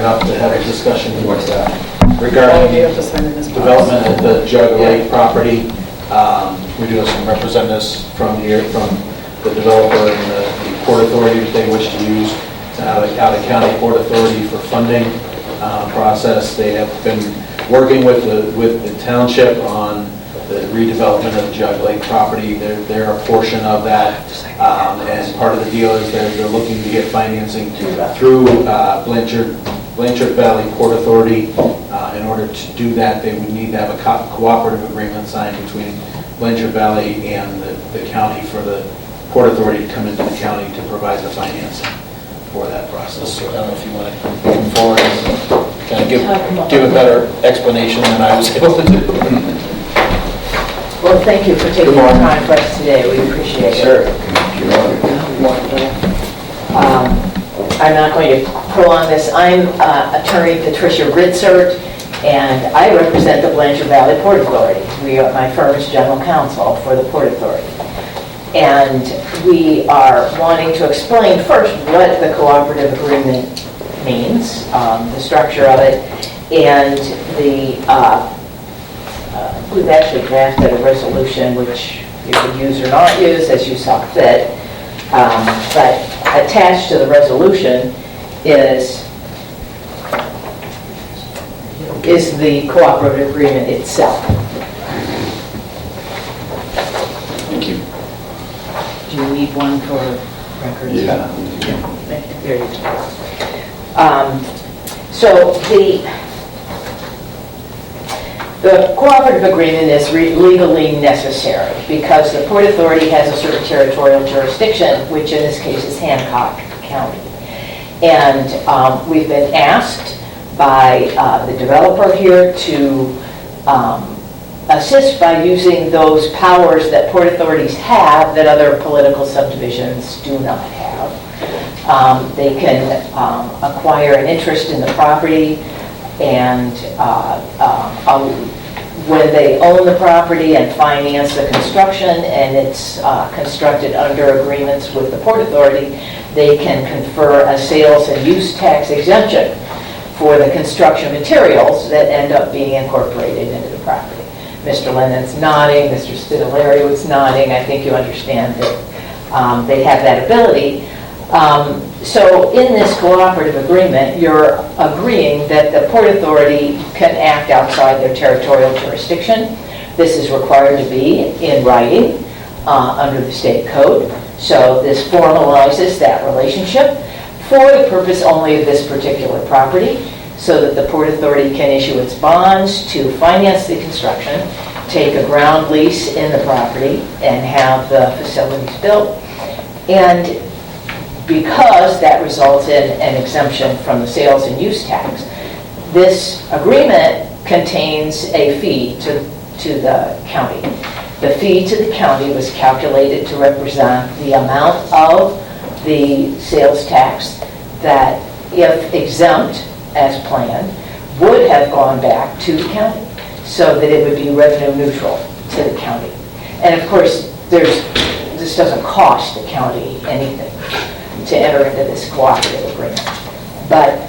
it up to have a discussion regarding development at the Geauga Lake property. We do have some representatives from the developer and the Port Authority that they wish to use out of County Port Authority for funding process. They have been working with the township on the redevelopment of the Geauga Lake property. They're a portion of that, and part of the deal is they're looking to get financing through Blanchard Valley Port Authority. In order to do that, they would need to have a cooperative agreement signed between Blanchard Valley and the county for the Port Authority to come into the county to provide the financing for that process. So I don't know if you want to come forward and kind of give a better explanation than I was able to do. Well, thank you for taking the time for us today. We appreciate it. Sure. I'm not going to prolong this. I'm attorney Patricia Ritzert, and I represent the Blanchard Valley Port Authority. My firm is general counsel for the Port Authority. And we are wanting to explain first what the cooperative agreement means, the structure of it, and we've actually drafted a resolution which you could use or not use as you saw fit. But attached to the resolution is the cooperative agreement itself. Thank you. Do you need one for records? Yeah. There you go. So the cooperative agreement is legally necessary because the Port Authority has a certain territorial jurisdiction, which in this case is Hancock County. And we've been asked by the developer here to assist by using those powers that port authorities have that other political subdivisions do not have. They can acquire an interest in the property, and when they own the property and finance the construction and it's constructed under agreements with the Port Authority, they can confer a sales and use tax exemption for the construction materials that end up being incorporated into the property. Mr. Lennon's nodding, Mr. Spitaleri was nodding. I think you understand that they have that ability. So in this cooperative agreement, you're agreeing that the Port Authority can act outside their territorial jurisdiction. This is required to be in writing under the state code. So this formalizes that relationship for the purpose only of this particular property, so that the Port Authority can issue its bonds to finance the construction, take a ground lease in the property, and have the facilities built. And because that results in an exemption from the sales and use tax, this agreement contains a fee to the county. The fee to the county was calculated to represent the amount of the sales tax that, if exempt as planned, would have gone back to the county, so that it would be revenue neutral to the county. And of course, this doesn't cost the county anything to enter into this cooperative agreement. But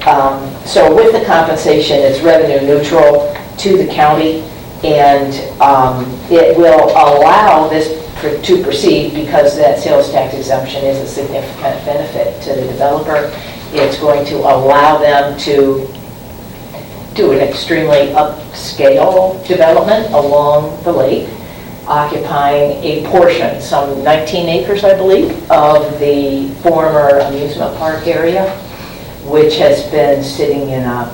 so with the compensation, it's revenue neutral to the county, and it will allow this to proceed because that sales tax exemption is a significant benefit to the developer. It's going to allow them to do an extremely upscale development along the lake, occupying a portion, some 19 acres, I believe, of the former amusement park area, which has been sitting in a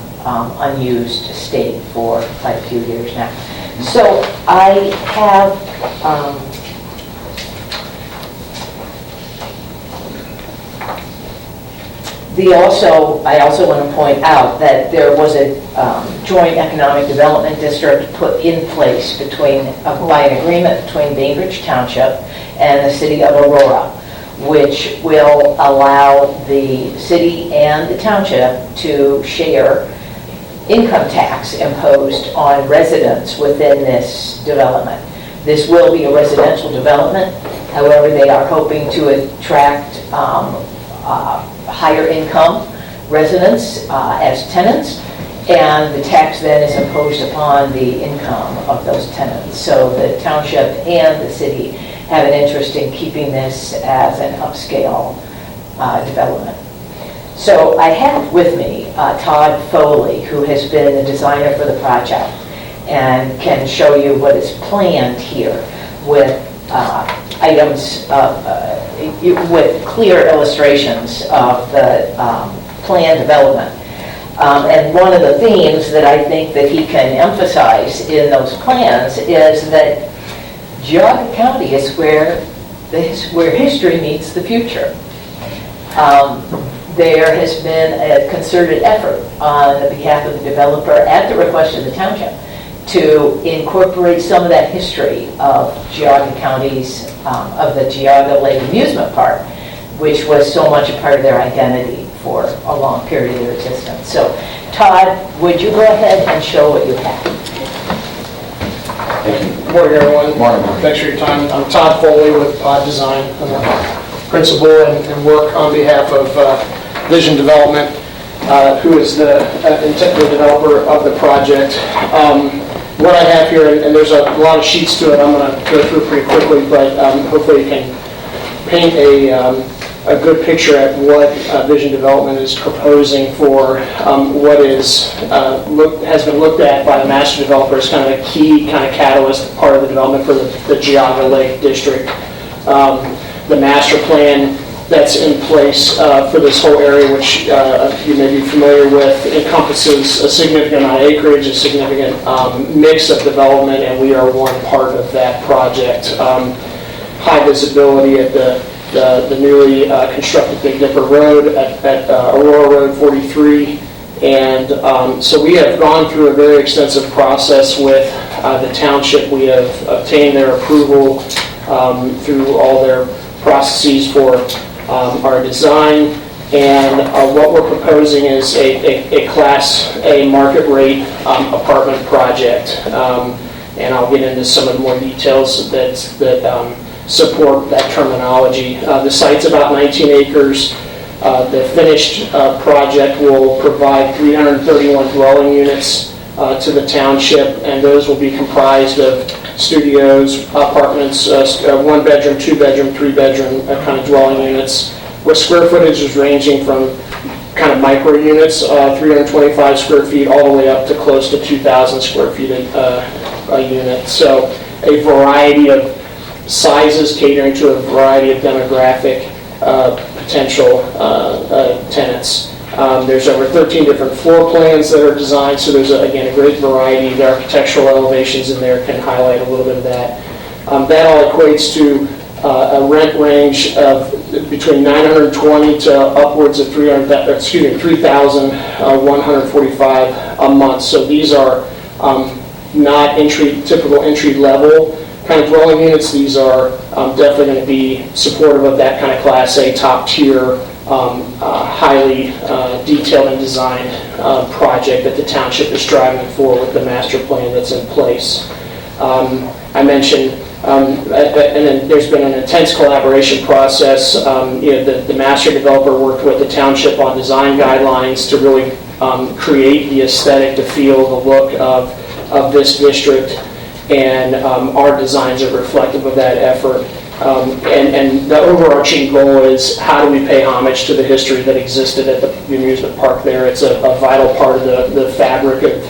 unused state for quite a few years now. So I have I also want to point out that there was a joint economic development district put in place by an agreement between Bainbridge Township and the city of Aurora, which will allow the city and the township to share income tax imposed on residents within this development. This will be a residential development. However, they are hoping to attract higher income residents as tenants, and the tax then is imposed upon the income of those tenants. So the township and the city have an interest in keeping this as an upscale development. So I have with me Todd Foley, who has been the designer for the project and can show you what is planned here with items, with clear illustrations of the planned development. And one of the themes that I think that he can emphasize in those plans is that Geauga County is where history meets the future. There has been a concerted effort on the behalf of the developer at the request of the township to incorporate some of that history of Geauga County's, of the Geauga Lake Amusement Park, which was so much a part of their identity for a long period of their existence. So, Todd, would you go ahead and show what you have? Thank you. Good morning, everyone. Morning. Thanks for your time. I'm Todd Foley with Pod Design. I'm a principal and work on behalf of Vision Development, who is the developer of the project. What I have here, and there's a lot of sheets to it, I'm going to go through pretty quickly, but hopefully you can paint a good picture at what Vision Development is proposing for what is has been looked at by the master developer as kind of a key kind of catalyst part of the development for the Geauga Lake District. The master plan that's in place for this whole area, which you may be familiar with, encompasses a significant amount of acreage, a significant mix of development, and we are one part of that project. High visibility at the newly constructed Big Dipper Road at Aurora Road 43. And so we have gone through a very extensive process with the township. We have obtained their approval through all their processes for our design. And what we're proposing is a Class A market rate apartment project. And I'll get into some of the more details that support that terminology. The site's about 19 acres. The finished project will provide 331 dwelling units to the township, and those will be comprised of studios, apartments, one bedroom, two bedroom, three bedroom kind of dwelling units, with square footage is ranging from kind of micro units, 325 square feet, all the way up to close to 2,000 square feet a unit. So a variety of sizes catering to a variety of demographic potential tenants. There's over 13 different floor plans that are designed, so there's, again, a great variety. The architectural elevations in there can highlight a little bit of that. That all equates to a rent range of between $920 to upwards of $3,145 a month. So these are not typical entry level kind of dwelling units. These are definitely going to be supportive of that kind of Class A top tier, highly detailed and designed project that the township is striving for with the master plan that's in place. I mentioned, and then there's been an intense collaboration process. The master developer worked with the township on design guidelines to really create the aesthetic, the feel, the look of this district, and our designs are reflective of that effort. And the overarching goal is, how do we pay homage to the history that existed at the amusement park there? It's a vital part of the fabric of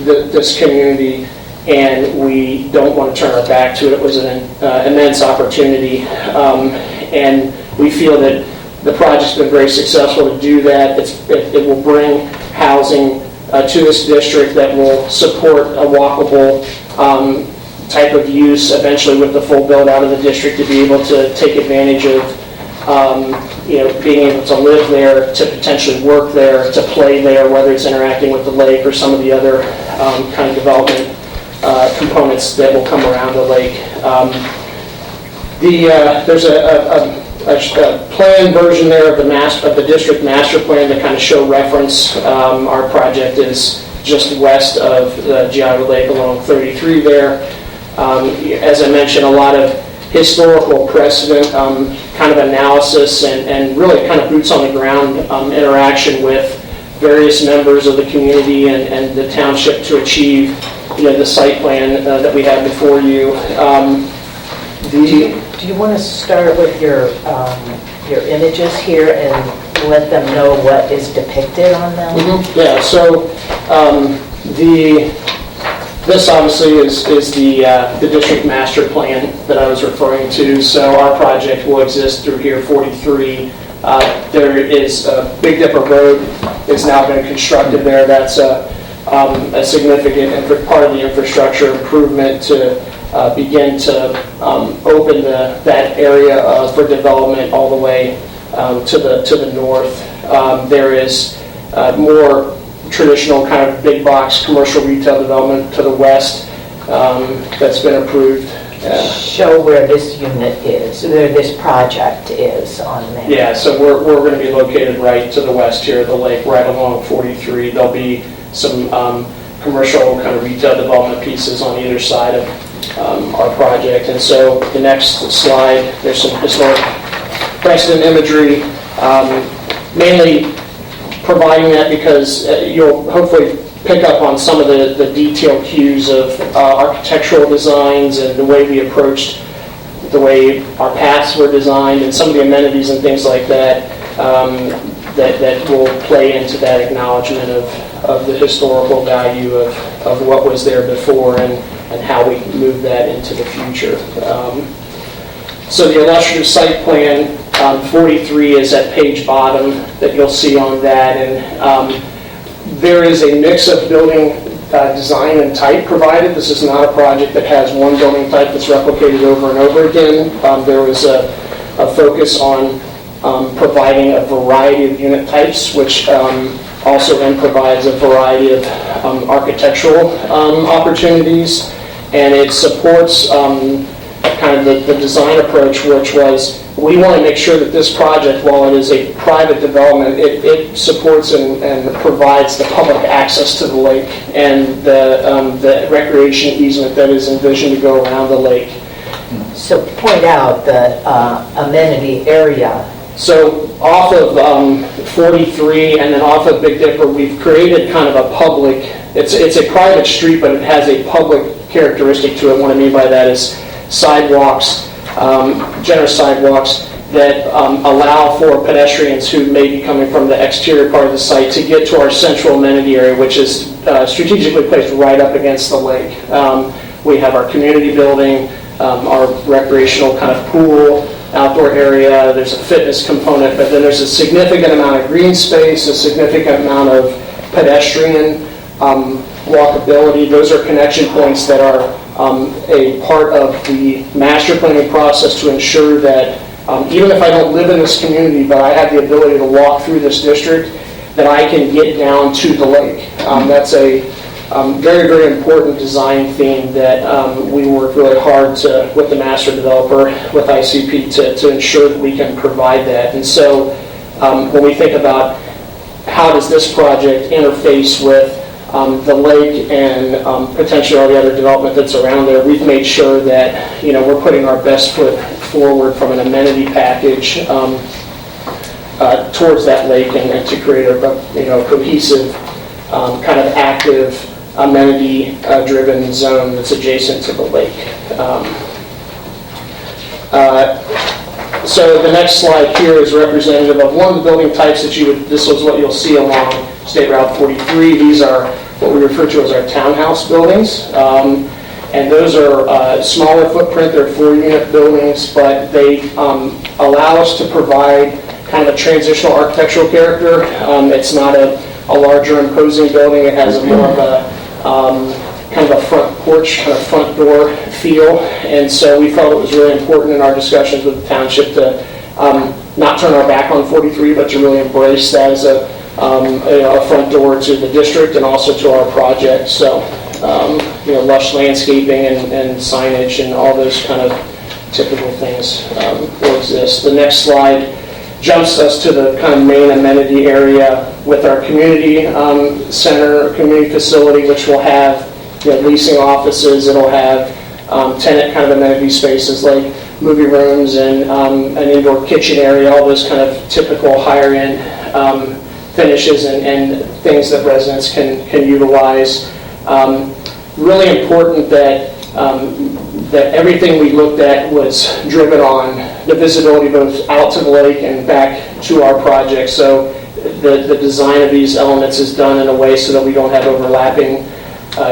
this community, and we don't want to turn our back to it. It was an immense opportunity, and we feel that the project's been very successful to do that. It will bring housing to this district that will support a walkable type of use eventually with the full build out of the district, to be able to take advantage of being able to live there, to potentially work there, to play there, whether it's interacting with the lake or some of the other kind of development components that will come around the lake. There's a plan version there of the district master plan to kind of show reference. Our project is just west of the Geauga Lake along 33 there. As I mentioned, a lot of historical precedent kind of analysis and really kind of boots on the ground interaction with various members of the community and the township to achieve, the site plan that we have before you. Do you want to start with your images here and let them know what is depicted on them? Mm-hmm. Yeah, so this obviously is the district master plan that I was referring to. So our project will exist through here, 43. There is a Big Dipper Road is now been constructed there. That's a significant part of the infrastructure improvement to begin to open that area for development all the way to the north. There is more traditional kind of big box commercial retail development to the west that's been approved. Show where this unit is, where this project is on there. Yeah, so we're going to be located right to the west here of the lake, right along 43. There'll be some commercial kind of retail development pieces on either side of our project. And so the next slide, there's some historic precedent imagery, mainly providing that because you'll hopefully pick up on some of the detailed cues of architectural designs and the way we approached the way our paths were designed and some of the amenities and things like that that will play into that acknowledgement of the historical value of what was there before and how we move that into the future. So the illustrative site plan, 43 is at page bottom that you'll see on that, and there is a mix of building design and type provided. This is not a project that has one building type that's replicated over and over again. There was a focus on providing a variety of unit types, which also then provides a variety of architectural opportunities, and it supports kind of the design approach, which was we want to make sure that this project, while it is a private development, it supports and provides the public access to the lake and the recreation easement that is envisioned to go around the lake. So point out the amenity area. So off of 43 and then off of Big Dipper, we've created kind of a public, it's a private street, but it has a public characteristic to it. What I mean by that is sidewalks, generous sidewalks that allow for pedestrians who may be coming from the exterior part of the site to get to our central amenity area, which is strategically placed right up against the lake. We have our community building, our recreational kind of pool, outdoor area, there's a fitness component, but then there's a significant amount of green space, a significant amount of pedestrian walkability. Those are connection points that are a part of the master planning process to ensure that even if I don't live in this community, but I have the ability to walk through this district, that I can get down to the lake. That's a very, very important design theme that we work really hard with the master developer, with ICP, to ensure that we can provide that. And so when we think about how does this project interface with the lake and potentially all the other development that's around there, we've made sure that we're putting our best foot forward from an amenity package towards that lake and to create a cohesive kind of active amenity-driven zone that's adjacent to the lake. So the next slide here is representative of one of the building types that this is what you'll see along State Route 43. These are what we refer to as our townhouse buildings. And those are smaller footprint, they're 4-unit buildings, but they allow us to provide kind of a transitional architectural character. It's not a larger imposing building, it has a more of a kind of a front porch, kind of front door feel, and so we felt it was really important in our discussions with the township to not turn our back on 43, but to really embrace that as a front door to the district and also to our project. So, lush landscaping and signage and all those kind of typical things will exist. The next slide jumps us to the kind of main amenity area with our community center, community facility, which will have leasing offices. It'll have tenant kind of amenity spaces like movie rooms and an indoor kitchen area, all those kind of typical higher end finishes and things that residents can utilize. Really important that that everything we looked at was driven on the visibility both out to the lake and back to our project. So the design of these elements is done in a way so that we don't have overlapping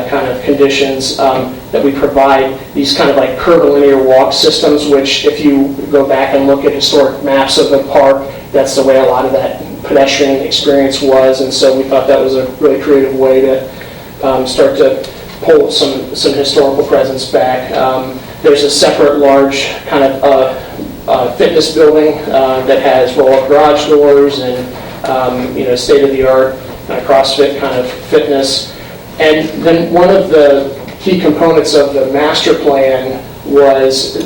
kind of conditions, that we provide these kind of like curvilinear walk systems, which if you go back and look at historic maps of the park, that's the way a lot of that pedestrian experience was. And so we thought that was a really creative way to start to pull some historical presence back. There's a separate large kind of fitness building that has roll-up garage doors and state-of-the-art CrossFit kind of fitness. And then one of the key components of the master plan was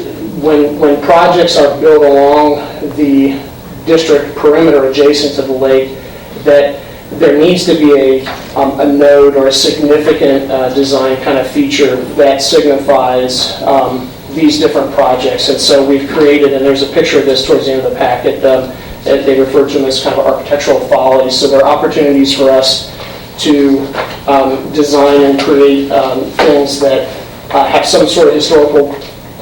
when projects are built along the district perimeter adjacent to the lake, that there needs to be a node or a significant design kind of feature that signifies these different projects. And so we've created, and there's a picture of this towards the end of the packet, they refer to them as kind of architectural follies. So there are opportunities for us to design and create things that have some sort of historical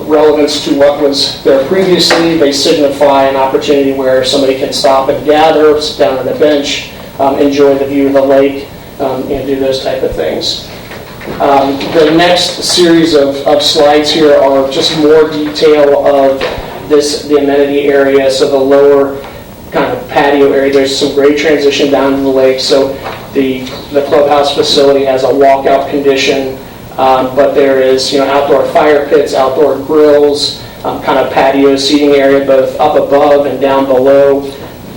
relevance to what was there previously. They signify an opportunity where somebody can stop and gather, sit down on a bench, enjoy the view of the lake, do those type of things. The next series of slides here are just more detail of the amenity area. So the lower kind of patio area, there's some grade transition down to the lake. So the clubhouse facility has a walkout condition, but there is outdoor fire pits, outdoor grills, kind of patio seating area both up above and down below.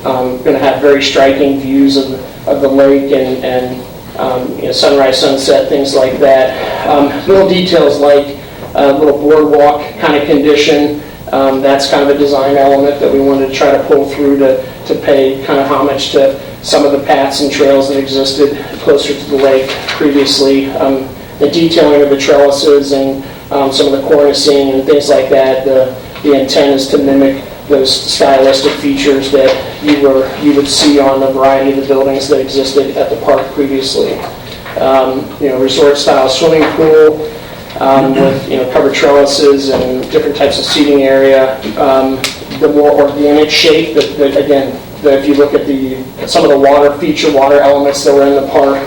Going to have very striking views of the lake and sunrise, sunset, things like that. Little details like a little boardwalk kind of condition. That's kind of a design element that we wanted to try to pull through to pay kind of homage to some of the paths and trails that existed closer to the lake previously. The detailing of the trellises and some of the cornicing and things like that. The intent is to mimic those stylistic features that you would see on a variety of the buildings that existed at the park previously. Resort style swimming pool with covered trellises and different types of seating area. The more organic shape that again, if you look at some of the water elements that were in the park,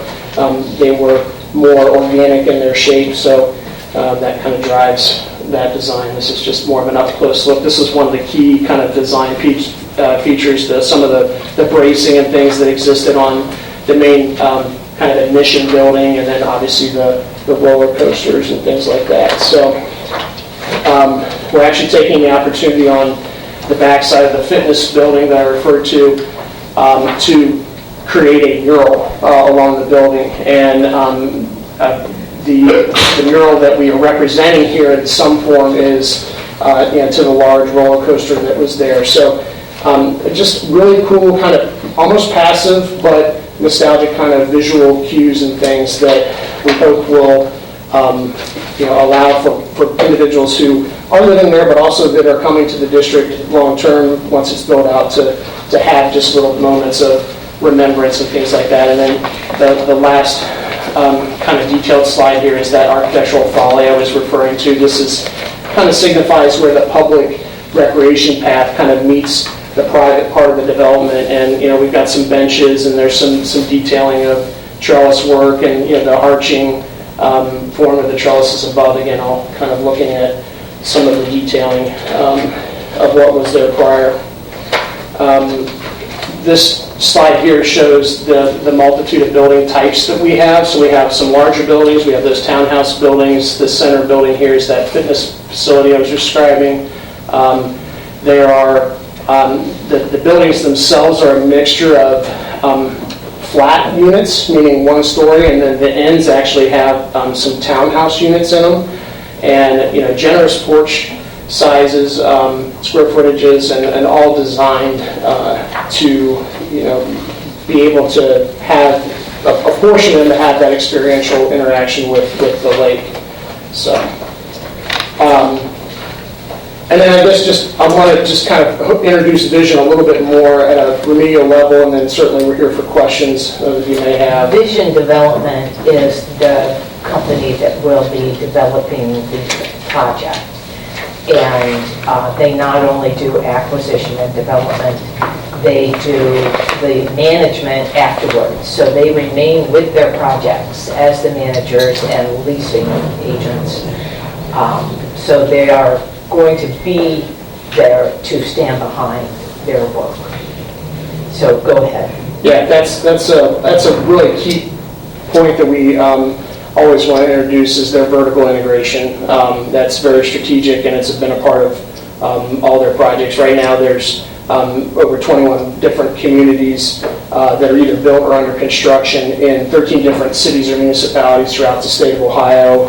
they were more organic in their shape, so that kind of drives that design. This is just more of an up-close look. This is one of the key kind of design features, some of the bracing and things that existed on the main kind of admission building, and then obviously the roller coasters and things like that. So we're actually taking the opportunity on the backside of the fitness building that I referred to create a mural along the building. And the mural that we are representing here in some form is to the large roller coaster that was there. So just really cool, kind of almost passive but nostalgic kind of visual cues and things that we hope will allow for individuals who are living there but also that are coming to the district long term once it's built out to have just little moments of remembrance and things like that. And then the last kind of detailed slide here is that architectural folly I was referring to. This kind of signifies where the public recreation path kind of meets the private part of the development, and we've got some benches and there's some detailing of trellis work and the arching form of the trellises above. Again, all kind of looking at some of the detailing of what was there prior. This slide here shows the multitude of building types that we have. So we have some larger buildings. We have those townhouse buildings. The center building here is that fitness facility I was describing. There are the buildings themselves are a mixture of flat units, meaning one story, and then the ends actually have some townhouse units in them, and generous porch sizes, square footages, and all designed to be able to have a portion and to have that experiential interaction with the lake. So. And then I guess I want to just kind of introduce Vision a little bit more at a remedial level, and then certainly we're here for questions that you may have. Vision Development is the company that will be developing the project. And they not only do acquisition and development, they do the management afterwards. So they remain with their projects as the managers and leasing agents. So they are going to be there to stand behind their work. So go ahead. Yeah, that's a really key point that we always want to introduce is their vertical integration. That's very strategic, and it's been a part of all their projects. Right now, there's over 21 different communities that are either built or under construction in 13 different cities or municipalities throughout the state of Ohio.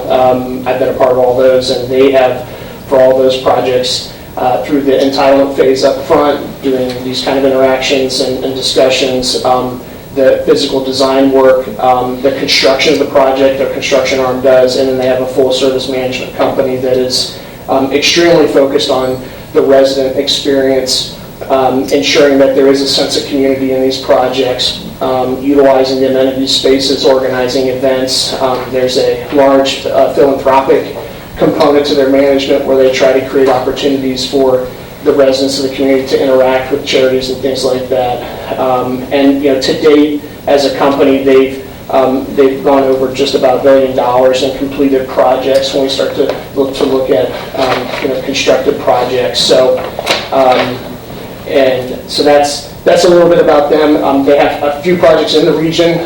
I've been a part of all those, and they have, for all those projects, through the entitlement phase up front, doing these kind of interactions and discussions, the physical design work, the construction of the project, their construction arm does, and then they have a full service management company that is extremely focused on the resident experience, ensuring that there is a sense of community in these projects, utilizing the amenity spaces, organizing events. There's a large philanthropic component to their management where they try to create opportunities for the residents of the community to interact with charities and things like that. And to date, as a company, they've gone over just about $1 billion in completed projects when we start to look at constructed projects. So so that's a little bit about them. They have a few projects in the region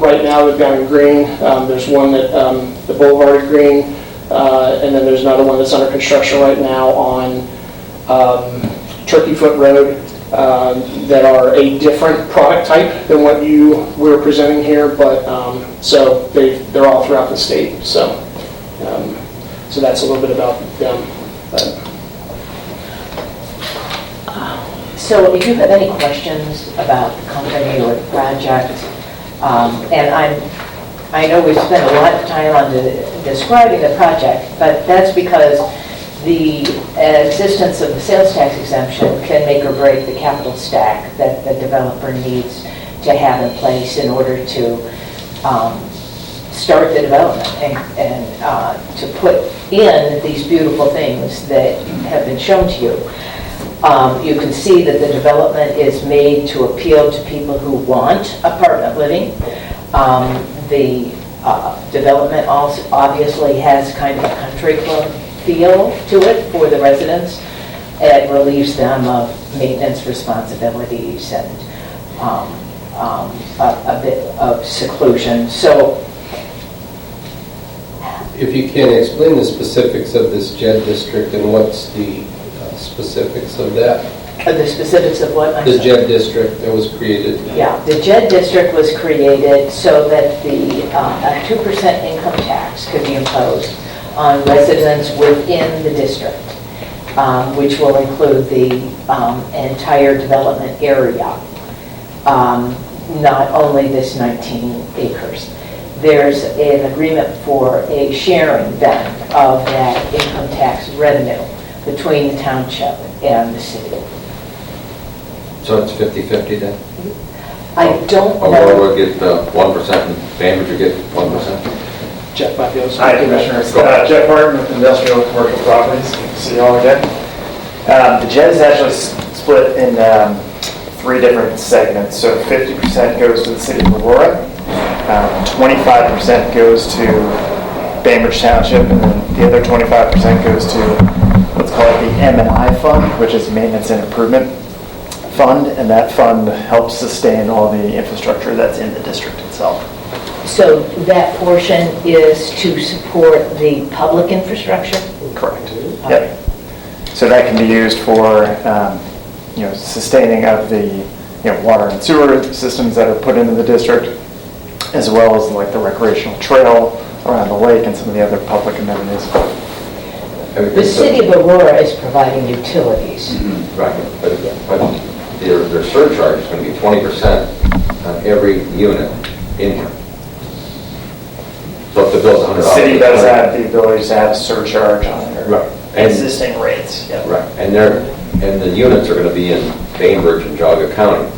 right now. They've got in green. There's one that the Boulevard of Green, and then there's another one that's under construction right now on Turkey Foot Road that are a different product type than what we're presenting here, but so they're all throughout the state. So that's a little bit about them. So if you have any questions about the company or the project, and I know we've spent a lot of time on describing the project, but that's because the existence of the sales tax exemption can make or break the capital stack that the developer needs to have in place in order to start the development and to put in these beautiful things that have been shown to you. You can see that the development is made to appeal to people who want apartment living. The development also obviously has kind of a country club feel to it for the residents. It relieves them of maintenance responsibilities and a bit of seclusion. So, if you can explain the specifics of this JED district and what's the specifics of that? The specifics of what? The JED district that was created. Yeah, the JED district was created so that a 2% income tax could be imposed on residents within the district, which will include the entire development area, not only this 19 acres. There's an agreement for a sharing then of that income tax revenue between the township and the city. So it's 50-50 then? I don't know. Aurora would get 1% and Bainbridge would get 1%. Jeff might be able to. Hi, Commissioners. Jeff Martin with Industrial and Commercial Properties. Good to see you all again. The JED is actually split in 3 different segments. So 50% goes to the city of Aurora, 25% goes to Bainbridge Township, and then the other 25% goes to what's called the M&I Fund, which is Maintenance and Improvement Fund, and that fund helps sustain all the infrastructure that's in the district itself. So that portion is to support the public infrastructure? Correct. Yep. So that can be used for sustaining of the water and sewer systems that are put into the district, as well as like the recreational trail around the lake and some of the other public amenities. The city of Aurora is providing utilities. Mm-hmm. Right, but their surcharge is going to be 20% on every unit in here. So if the bill's $100, The city does have the ability to have surcharge on it. Right, existing rates. Yep. Right, and the units are going to be in Bainbridge and Geauga County,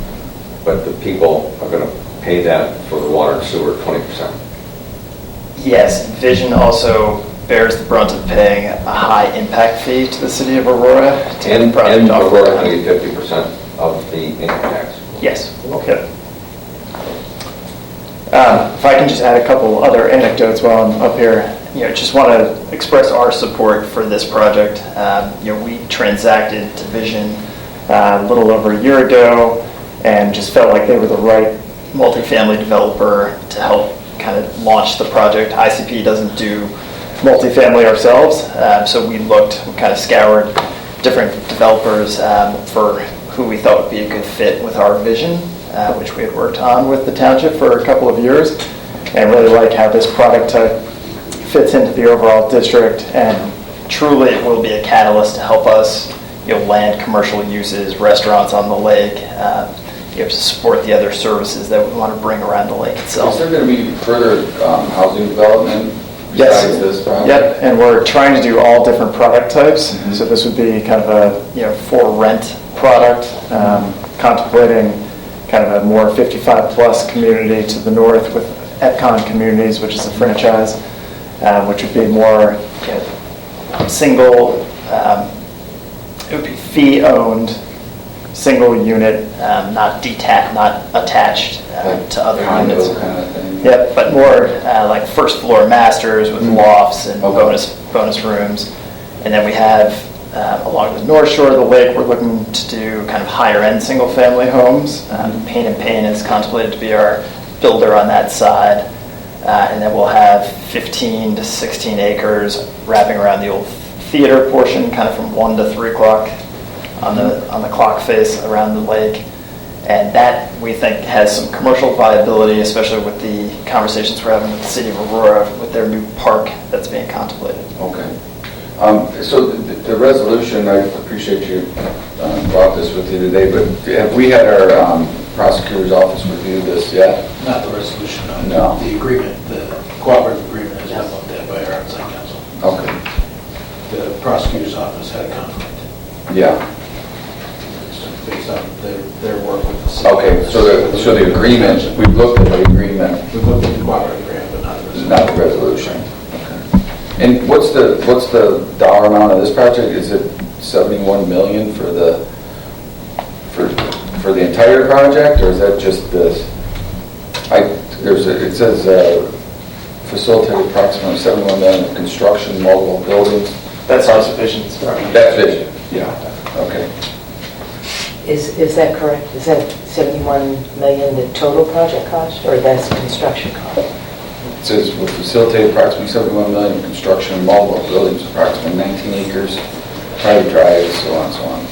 but the people are going to pay that for the water and sewer 20%. Yes, Vision also bears the brunt of paying a high impact fee to the city of Aurora. To get the And project off the Aurora ground. going to get 50% of the income tax. Yes. Yep. If I can just add a couple other anecdotes while I'm up here, just want to express our support for this project. We transacted to Vision a little over a year ago and just felt like they were the right multifamily developer to help kind of launch the project. ICP doesn't do multifamily ourselves, so we kind of scoured different developers for who we thought would be a good fit with our vision, which we had worked on with the township for a couple of years, and really like how this product type fits into the overall district, and truly it will be a catalyst to help us land commercial uses, restaurants on the lake, to support the other services that we want to bring around the lake itself. Is there going to be further housing development Yes. besides this project? Yep, and we're trying to do all different product types. So this would be kind of a for rent product, contemplating kind of a more 55 plus community to the north with Epcon Communities, which is a franchise, which would be more single. It would be fee owned, single unit, not detached, not attached to other Condo units. kind of thing? Yep, but more like first floor masters with lofts and Okay. bonus rooms. And then we have, along the north shore of the lake, we're looking to do kind of higher end single family homes. Pain and Pain is contemplated to be our builder on that side. And then we'll have 15 to 16 acres wrapping around the old theater portion, kind of from 1 to 3 o'clock on the clock face around the lake. And that, we think, has some commercial viability, especially with the conversations we're having with the city of Aurora with their new park that's being contemplated. Okay. So the resolution, I appreciate you brought this with you today, but have we had our prosecutor's office review this yet? Not the resolution, No. The agreement, the cooperative agreement has been looked at by our outside counsel. Okay. The prosecutor's office had a conflict. Yeah. It's based on their work with the city. Okay, so the agreement, we've looked at the agreement, We've looked at the cooperative agreement, but not the resolution. not the resolution. Okay. And what's the dollar amount of this project? Is it 71 million for the entire project, or is that just this? It says facilitate approximately 71 million of construction, multiple buildings. That's our Vision's. That's vision. Yeah. Okay. Is that correct? Is that 71 million the total project cost, or that's construction cost? It says will facilitate approximately 71 million of construction, multiple buildings, approximately 19 acres, private drives, so on and so on.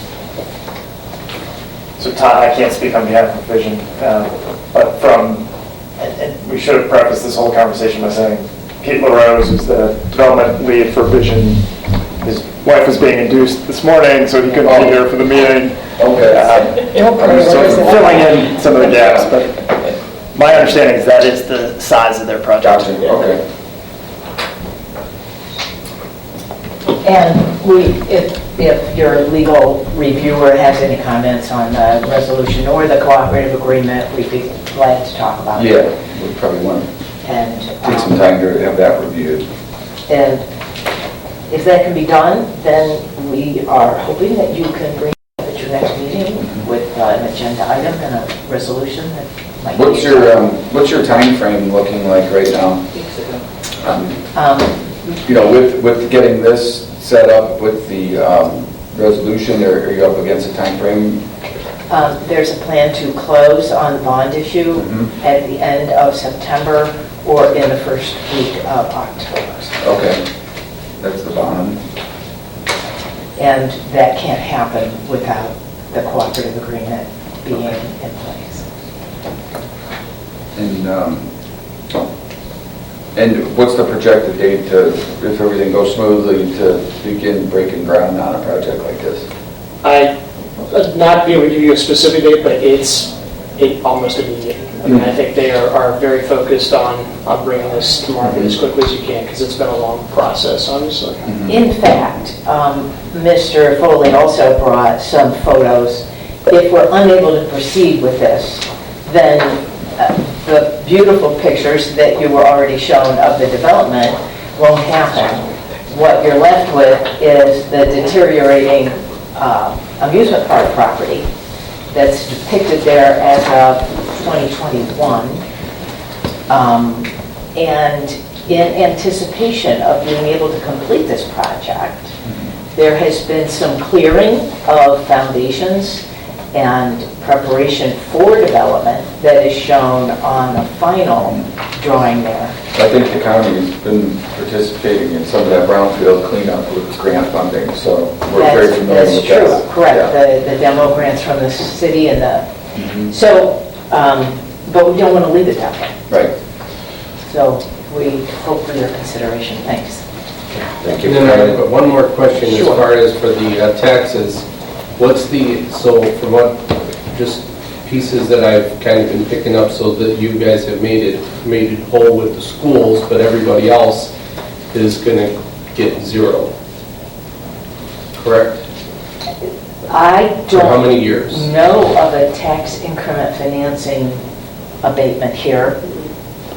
So Todd, I can't speak on behalf of Vision, but and we should have prefaced this whole conversation by saying Pete LaRose, who's the development lead for Vision, his wife was being induced this morning, so he couldn't be here for the meeting. Okay. I'm sort of filling in some of the gaps, but my understanding is that is the size of their project. Gotcha, okay. And if your legal reviewer has any comments on the resolution or the cooperative agreement, we'd be glad to talk about it. Yeah, we probably want to And take some time to have that reviewed. And if that can be done, then we are hoping that you can bring up at your next meeting with an agenda item and a resolution that might be... What's your time frame looking like right now? With getting this set up with the resolution, are you up against a time frame? There's a plan to close on the bond issue at the end of September or in the first week of October. Okay, that's the bond. And that can't happen without the cooperative agreement being in place. And what's the projected date to, if everything goes smoothly, to begin breaking ground on a project like this? I not be able to give you a specific date, but it's almost immediate. I mean, I think they are very focused on bringing this to market as quickly as you can, because it's been a long process, obviously. In fact, Mr. Foley also brought some photos. If we're unable to proceed with this, then the beautiful pictures that you were already shown of the development won't happen. What you're left with is the deteriorating amusement park property that's depicted there as of 2021. And in anticipation of being able to complete this project, there has been some clearing of foundations and preparation for development that is shown on the final drawing there. I think the county's been participating in some of that brownfield cleanup with grant funding, so we're very familiar with that. That's true, correct. Yeah. The demo grants from the city and the, so, but we don't want to leave it that way. Right. So we hope for your consideration. Thanks. Thank you. And then I have one more question as Sure. far as for the taxes. What's the, so from what, just pieces that I've kind of been picking up, so that you guys have made it whole with the schools, but everybody else is gonna get zero. Correct? I For how don't many years? know of a tax increment financing abatement here.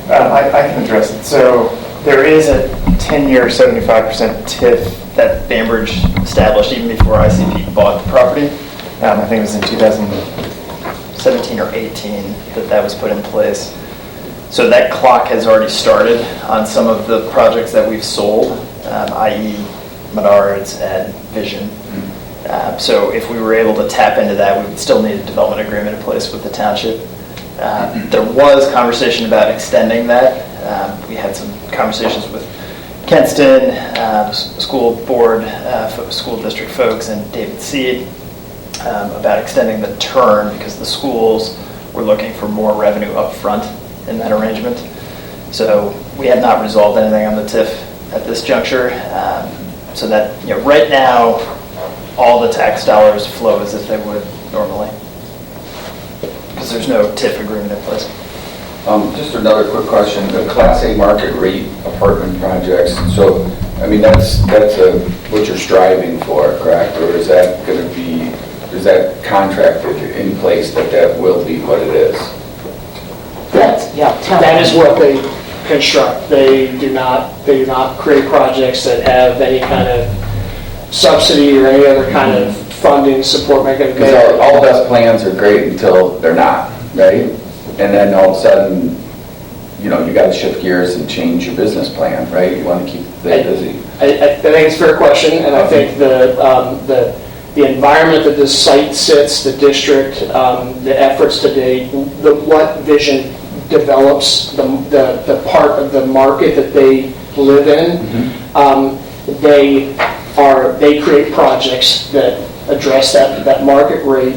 I can address it. So there is a 10-year 75% TIF that Bainbridge established even before ICP bought the property. I think it was in 2017 or 18 that was put in place. So that clock has already started on some of the projects that we've sold, i.e. Menards and Vision. So if we were able to tap into that, we would still need a development agreement in place with the township. There was conversation about extending that. We had some conversations with Kenston, school board, school district folks, and David Seed about extending the term because the schools were looking for more revenue up front in that arrangement. So we have not resolved anything on the TIF at this juncture. So that, right now, all the tax dollars flow as if they would normally, because there's no TIF agreement in place. Just another quick question, the Class A market rate apartment projects, so, I mean, that's what you're striving for, correct? Or is that going to be, is that contracted in place that will be what it is? That is what they construct. They do not create projects that have any kind of subsidy or any other kind of funding support mechanism. Because all best plans are great until they're not, right? And then all of a sudden, you got to shift gears and change your business plan, right? You want to keep them busy. I think it's a fair question, and I think the environment that this site sits, the district, the efforts to date, what Vision develops, the part of the market that they live in, they create projects that address that market rate.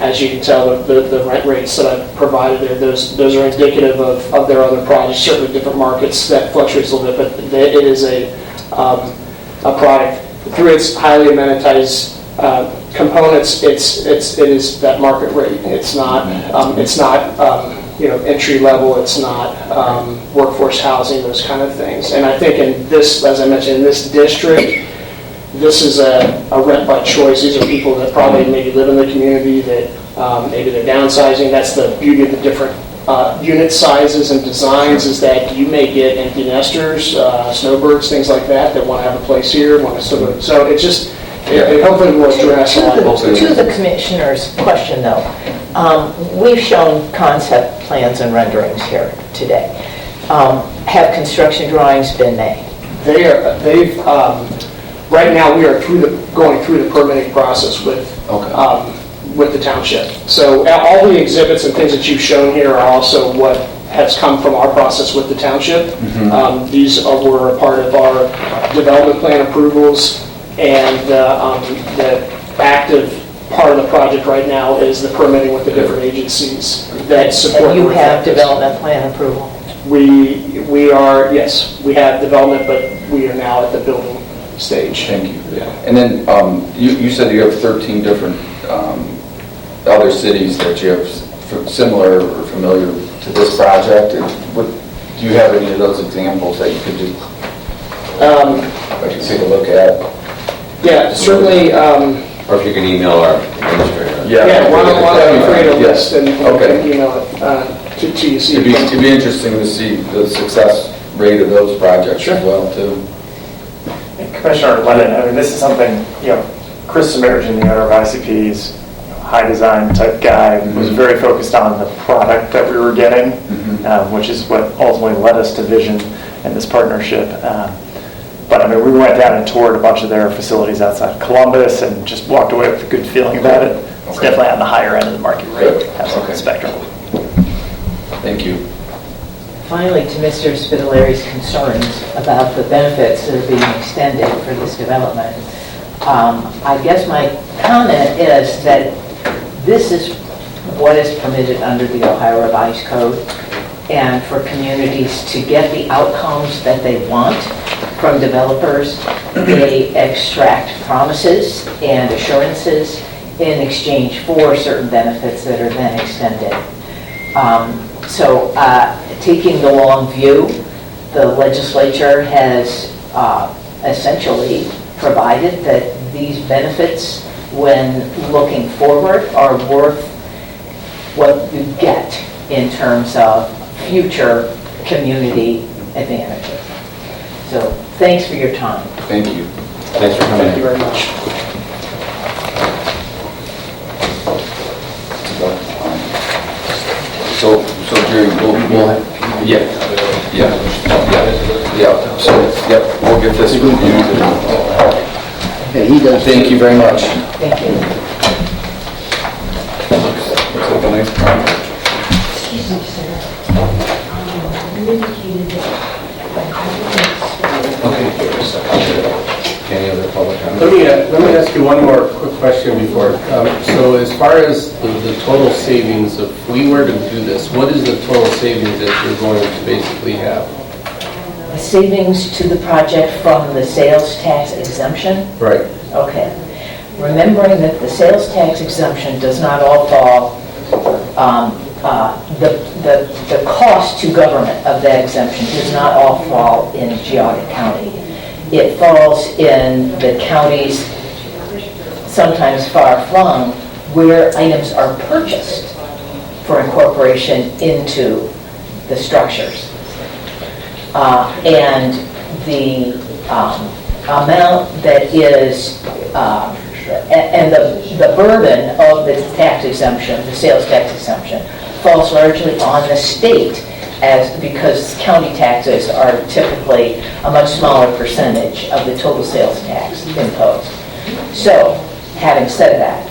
As you can tell, the rent rates that I've provided there, those are indicative of their other projects, certainly different markets that fluctuates a little bit, but it is a product. Through its highly amenitized components, it is that market rate. It's not entry level, it's not workforce housing, those kind of things. And I think in this, as I mentioned, in this district, this is a rent by choice. These are people that probably maybe live in the community, that maybe they're downsizing. That's the beauty of the different unit sizes and designs, is that you may get empty nesters, snowbirds, things like that want to have a place here, so it's just, it hopefully will address a lot of those things. To the commissioner's question, though, we've shown concept plans and renderings here today. Have construction drawings been made? Right now, we are going through the permitting process with the township. So all the exhibits and things that you've shown here are also what has come from our process with the township. These were a part of our development plan approvals, and the active part of the project right now is the permitting with the different agencies that support. And you have development plan approval? We are, Yes, we have development, but we are now at the building stage. thank you. Yeah. And then you said you have 13 different other cities that you have similar or familiar to this project? Do you have any of those examples that you could just, I could take a look at? Yeah, certainly, Or if you can email our administrator. yeah, why don't you create a list and Okay. email it to you? so you It'd can- be interesting to see the success rate of those projects Sure. as well, too. Commissioner Lennon, I mean, this is something, Chris Samaritan, the owner of ICP's high design type guy, was very focused on the product that we were getting, which is what ultimately led us to Vision and this partnership. But I mean, we went down and toured a bunch of their facilities outside Columbus and just walked away with a good feeling about it. It's Okay. definitely on the higher end of the market rate, Good. has on the Okay. spectrum. Thank you. Finally, to Mr. Spitaler's concerns about the benefits that are being extended for this development, I guess my comment is that this is what is permitted under the Ohio Revised Code, and for communities to get the outcomes that they want from developers, they extract promises and assurances in exchange for certain benefits that are then extended. So taking the long view, the legislature has essentially provided that these benefits, when looking forward, are worth what you get in terms of future community advantages. So thanks for your time. Thank you. Thanks for coming Thank you in. very much. So Jerry, so, we'll get this reviewed. Yeah, he does. Thank you very much. Thank you. Looks like a nice project. Excuse me, sir. You indicated Any other public comment? Let me ask you one more quick question before. So as far as the total savings, if we were to do this, what is the total savings that you're going to basically have? The savings to the project from the sales tax exemption. Right. Okay. Remembering that the sales tax exemption does not all fall, the cost to government of that exemption does not all fall in Geauga County. It falls in the counties, sometimes far-flung, where items are purchased for incorporation into the structures. And the amount that is, and the burden of the tax exemption, the sales tax exemption, falls largely on the state, because county taxes are typically a much smaller percentage of the total sales tax imposed. So, having said that,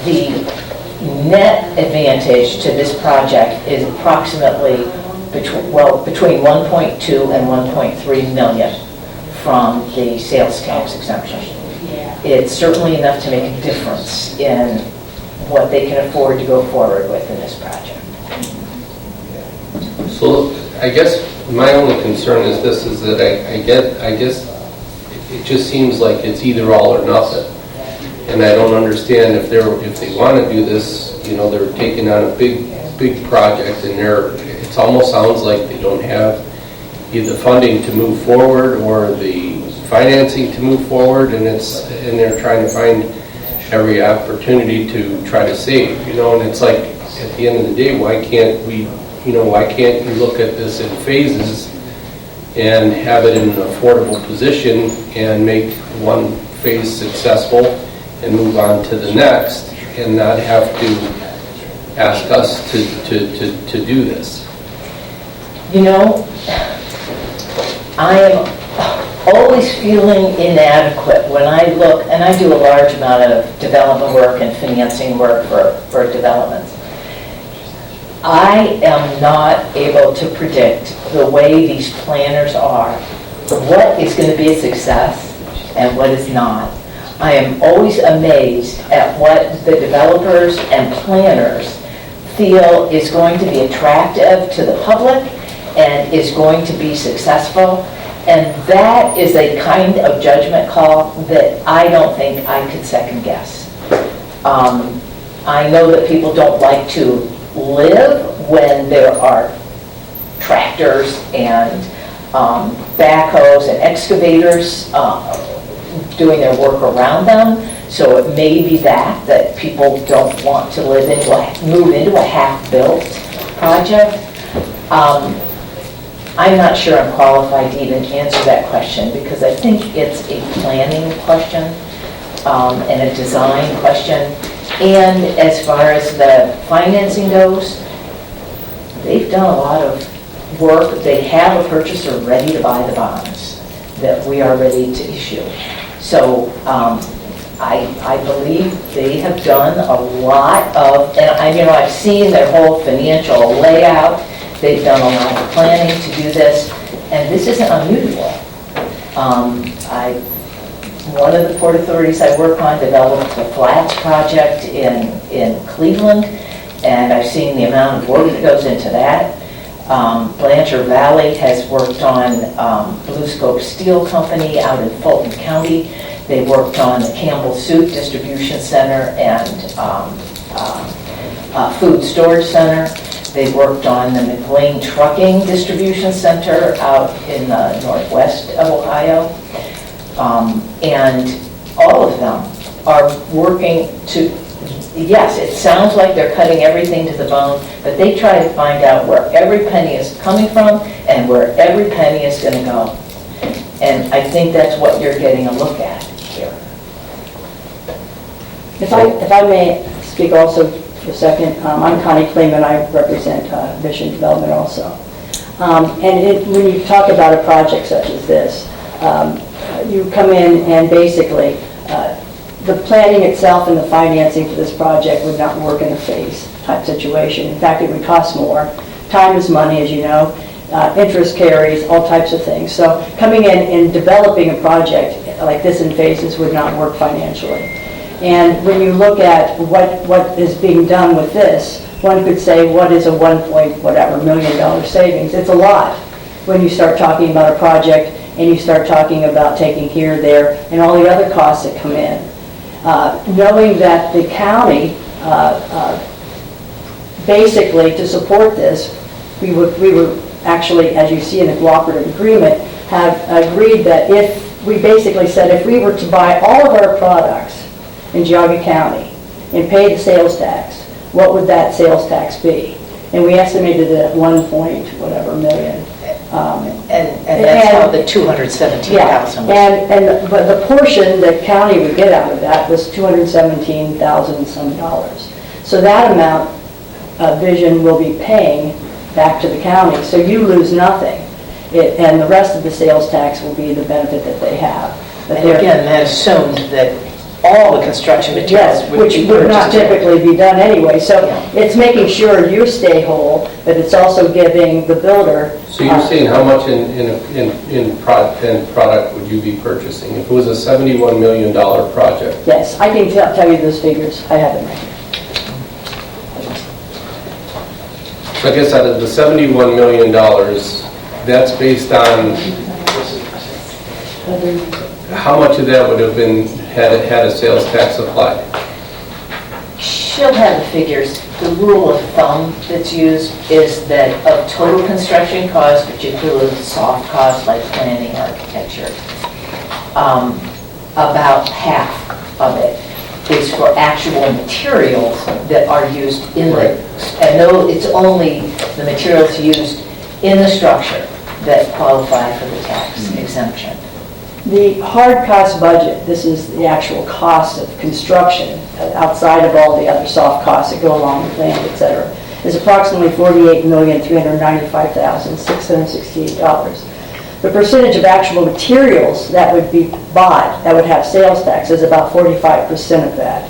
the net advantage to this project is approximately between 1.2 and 1.3 million from the sales tax exemption. It's certainly enough to make a difference in what they can afford to go forward with in this project. So I guess my only concern is this, is that I guess it just seems like it's either all or nothing. And I don't understand if they want to do this, they're taking on a big project, and it almost sounds like they don't have either funding to move forward or the financing to move forward, and they're trying to find every opportunity to try to save, and it's like, at the end of the day, why can't you look at this in phases and have it in an affordable position and make one phase successful and move on to the next, and not have to ask us to do this? I am always feeling inadequate when I look, and I do a large amount of development work and financing work for developments. I am not able to predict the way these planners are, what is going to be a success and what is not. I am always amazed at what the developers and planners feel is going to be attractive to the public and is going to be successful. And that is a kind of judgment call that I don't think I could second guess. I know that people don't like to live when there are tractors and backhoes and excavators doing their work around them. So it may be that people don't want to move into a half-built project. I'm not sure I'm qualified to even answer that question because I think it's a planning question and a design question. And as far as the financing goes, they've done a lot of work. They have a purchaser ready to buy the bonds that we are ready to issue. So I believe they have done a lot of, and I've seen their whole financial layout. They've done a lot of planning to do this, and this isn't unusual. One of the port authorities I work on developed the Flats project in Cleveland, and I've seen the amount of work that goes into that. Blanchard Valley has worked on Blue Scope Steel Company out in Fulton County. They worked on the Campbell Soup Distribution Center and Food Storage Center. They worked on the McLean Trucking Distribution Center out in the northwest of Ohio. And all of them are working to, yes, it sounds like they're cutting everything to the bone, but they try to find out where every penny is coming from and where every penny is going to go. And I think that's what you're getting a look at here. If I may speak also for a second, I'm Connie Kleeman. I represent Vision Development also. When you talk about a project such as this, you come in and basically the planning itself and the financing for this project would not work in the phase type situation. In fact, it would cost more. Time is money, as you know. Interest carries, all types of things. So coming in and developing a project like this in phases would not work financially. And when you look at what is being done with this, one could say, what is a $1 million savings? It's a lot when you start talking about a project and you start talking about taking here, there, and all the other costs that come in. Knowing that the county, basically to support this, we were actually, as you see in the cooperative agreement, have agreed that if we basically said if we were to buy all of our products in Geauga County and pay the sales tax, what would that sales tax be? And we estimated it at $1 million. And that's how the $217,000 was. But the portion that county would get out of that was $217,000 and some dollars. So that amount Vision will be paying back to the county. So you lose nothing. And the rest of the sales tax will be the benefit that they have. But and again, that assumed that all the construction materials which would not typically be done anyway. So it's making sure you stay whole, but it's also giving the builder. So you're saying how much in product would you be purchasing? If it was a $71 million project? Yes, I can tell you those figures. I have them right here. So I guess out of the $71 million, that's based on how much of that would have been had a sales tax applied? She'll have the figures. The rule of thumb that's used is that of total construction costs, particularly soft costs like planning, architecture, about half of it is for actual materials that are used in the, and though it's only the materials used in the structure that qualify for the tax exemption. The hard cost budget, this is the actual cost of construction, outside of all the other soft costs that go along with land, et cetera, is approximately $48,395,668. The percentage of actual materials that would be bought, that would have sales tax, is about 45% of that.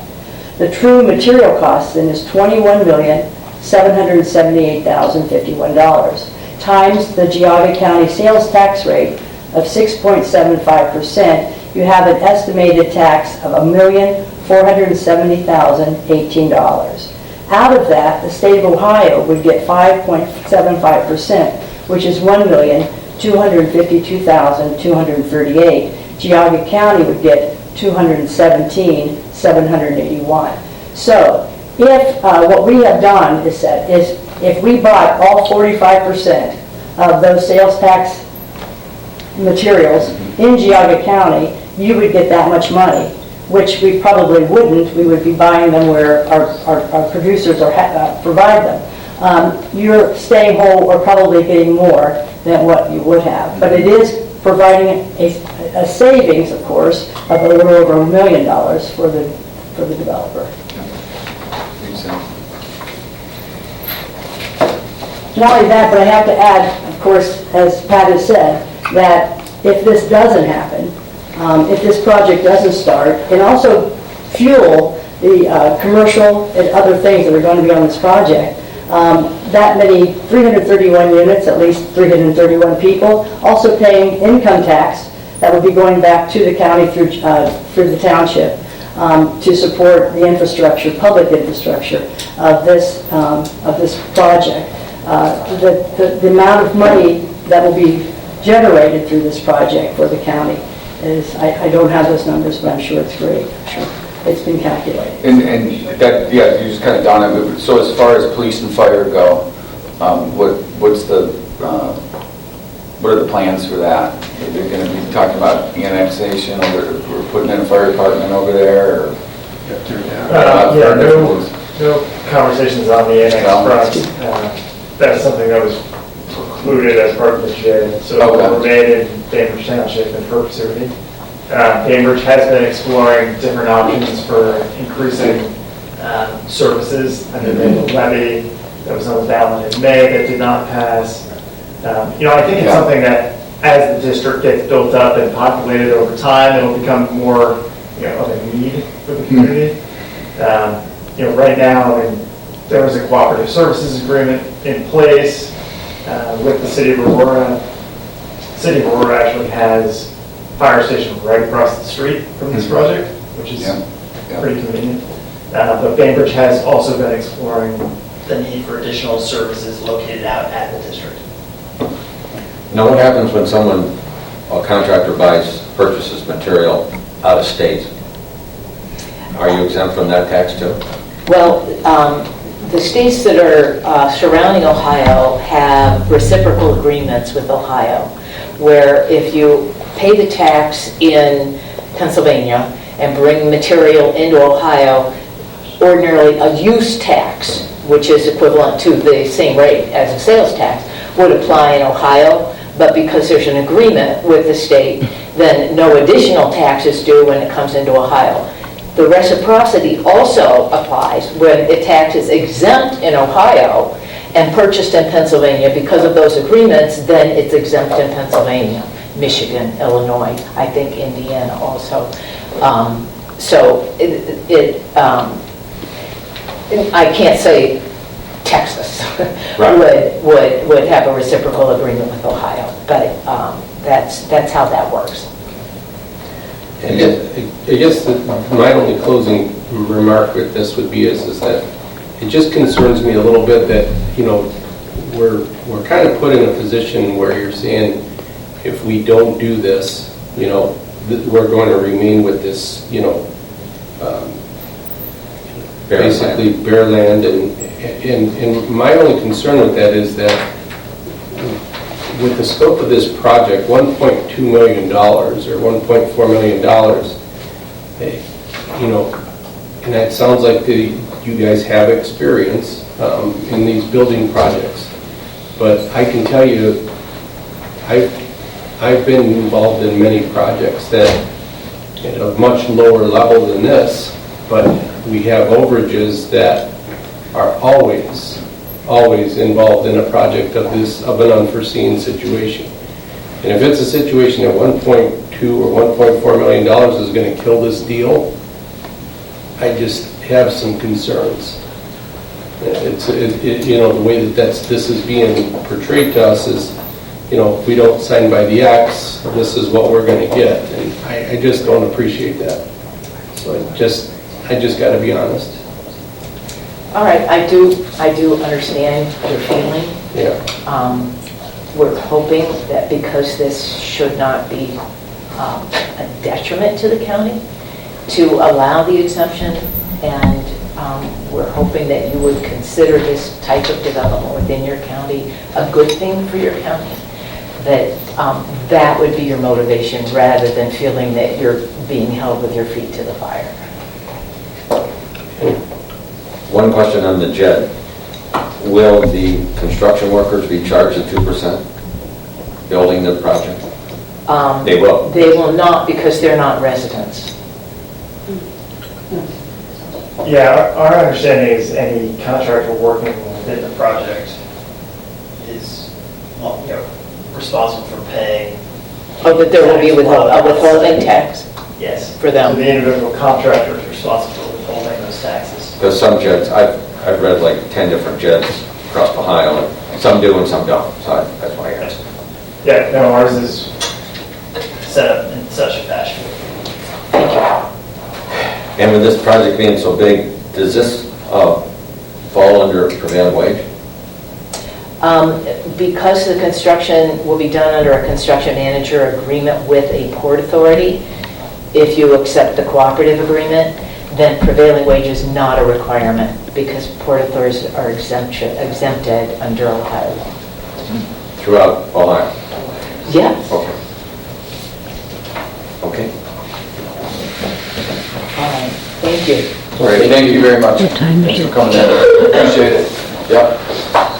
The true material cost then is $21,778,051 times the Geauga County sales tax rate of 6.75%, you have an estimated tax of $1,470,018. Out of that, the state of Ohio would get 5.75%, which is $1,252,238. Geauga County would get $217,781. So if, what we have done is that, is if we bought all 45% of those sales tax materials in Geauga County, you would get that much money, which we probably wouldn't. We would be buying them where our producers provide them. You're staying whole or probably getting more than what you would have. But it is providing a savings, of course, of a little over $1 million for the developer. Makes sense. Not only that, but I have to add, of course, as Pat has said, that if this doesn't happen, if this project doesn't start, and also fuel the commercial and other things that are going to be on this project, that many, 331 units, at least 331 people, also paying income tax that would be going back to the county through the township to support the infrastructure, public infrastructure of this project. The amount of money that will be generated through this project for the county is, I don't have those numbers, but I'm sure it's great. Sure. It's been calculated. And that, yeah, you just kind of dawned on me. So as far as police and fire go, what are the plans for that? Are they going to be talking about annexation, or we're putting in a fire department over there? Or? No conversations on the annex front. That was something that was included as part of the JID. So we're made in Bainbridge Township in perpetuity. Bainbridge has been exploring different options for increasing services under the levy that was on the ballot in May that did not pass. I think it's something that as the district gets built up and populated over time, it'll become more of a need for the community. Right now, there was a cooperative services agreement in place with the city of Aurora. The city of Aurora actually has a fire station right across the street from this project, which is pretty convenient. But Bainbridge has also been exploring the need for additional services located out at the district. Now, what happens when a contractor purchases material out of state? Are you exempt from that tax too? Well, the states that are surrounding Ohio have reciprocal agreements with Ohio, where if you pay the tax in Pennsylvania and bring material into Ohio, ordinarily a use tax, which is equivalent to the same rate as a sales tax, would apply in Ohio, but because there's an agreement with the state, then no additional tax is due when it comes into Ohio. The reciprocity also applies when a tax is exempt in Ohio and purchased in Pennsylvania. Because of those agreements, then it's exempt in Pennsylvania, Michigan, Illinois, I think Indiana also. I can't say Texas would have a reciprocal agreement with Ohio, but that's how that works. And I guess my only closing remark with this would be is that it just concerns me a little bit that, we're kind of put in a position where you're saying if we don't do this, we're going to remain with this, basically bare land. And my only concern with that is that with the scope of this project, $1.2 million or $1.4 million, and that sounds like you guys have experience in these building projects. But I can tell you, I've been involved in many projects that at a much lower level than this, but we have overages that are always involved in a project of an unforeseen situation. And if it's a situation that $1.2 or $1.4 million is going to kill this deal, I just have some concerns. The way that this is being portrayed to us is, if we don't sign by the X, this is what we're going to get. And I just don't appreciate that. So I just got to be honest. All right, I do understand your feeling. Yeah. We're hoping that because this should not be a detriment to the county, to allow the exemption, and we're hoping that you would consider this type of development within your county a good thing for your county, that that would be your motivation rather than feeling that you're being held with your feet to the fire. One question on the JED. Will the construction workers be charged the 2% building the project? They will. They will not, because they're not residents. Yeah, our understanding is any contractor working within the project is, responsible for paying. Oh, but there will be a withholding tax Yes. for them. So the individual contractor is responsible for withholding those taxes. Because some JEDs, I've read like 10 different JEDs across Ohio, and some do and some don't, so that's why I asked. Yeah, no, ours is set up in such a fashion. And with this project being so big, does this fall under prevailing wage? Because the construction will be done under a construction manager agreement with a port authority, if you accept the cooperative agreement, then prevailing wage is not a requirement because port authorities are exempted under Ohio law. Throughout Ohio? Yes. Okay. Okay. Thank you. All right, thank you very much. Thanks for coming in. Appreciate it. Yep.